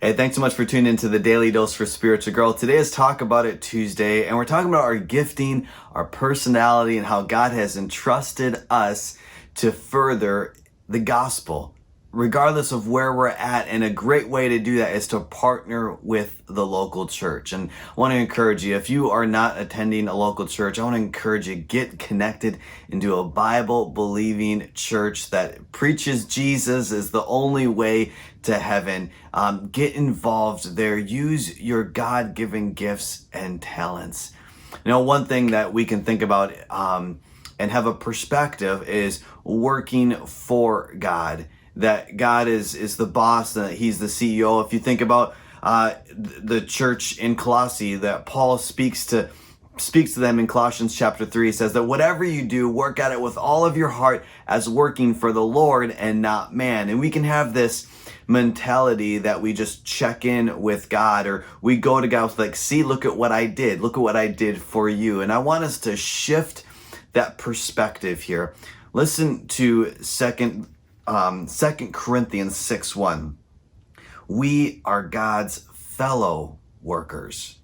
Hey, thanks so much for tuning into the Daily Dose for Spiritual Growth. Today is Talk About It Tuesday, and we're talking about our gifting, our personality, and how God has entrusted us to further the gospel, regardless of where we're at. And a great way to do that is to partner with the local church. And I want to encourage you, if you are not attending a local church, I want to encourage you, get connected into a Bible-believing church that preaches Jesus is the only way to heaven. Get involved there. Use your God-given gifts and talents. You know, one thing that we can think about and have a perspective is working for God. That God is the boss, that He's the CEO. If you think about the church in Colossae, that Paul speaks to them in Colossians chapter 3, he says that whatever you do, work at it with all of your heart as working for the Lord and not man. And we can have this mentality that we just check in with God, or we go to God with like, see, look at what I did. Look at what I did for you. And I want us to shift that perspective here. Listen to Second Corinthians 6:1. We are God's fellow workers.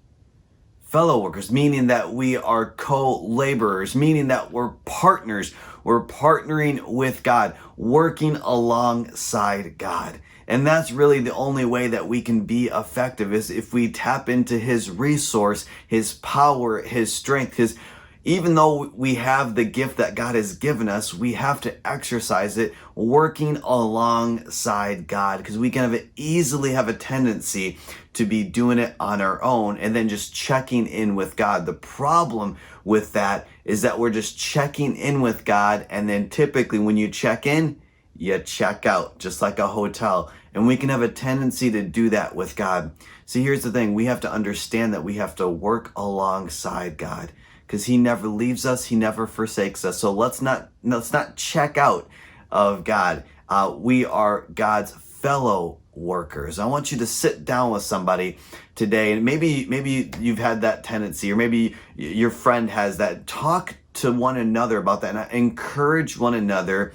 Fellow workers, meaning that we are co-laborers, meaning that we're partners. We're partnering with God, working alongside God. And that's really the only way that we can be effective, is if we tap into His resource, His power, His strength, even though we have the gift that God has given us, we have to exercise it working alongside God, because we can easily have a tendency to be doing it on our own and then just checking in with God. The problem with that is that we're just checking in with God, and then typically when you check in, you check out, just like a hotel. And we can have a tendency to do that with God. See, here's the thing. We have to understand that we have to work alongside God, because He never leaves us. He never forsakes us. So let's not check out of God. We are God's fellow workers. I want you to sit down with somebody today, and maybe you've had that tendency, or maybe your friend has that. Talk to one another about that, and encourage one another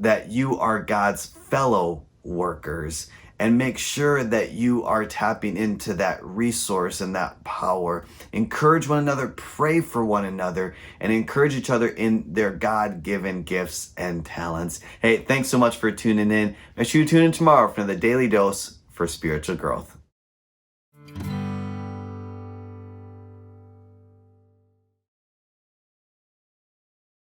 that you are God's fellow workers, and make sure that you are tapping into that resource and that power. Encourage one another, pray for one another, and encourage each other in their God-given gifts and talents. Hey, thanks so much for tuning in. Make sure you tune in tomorrow for the Daily Dose for Spiritual Growth.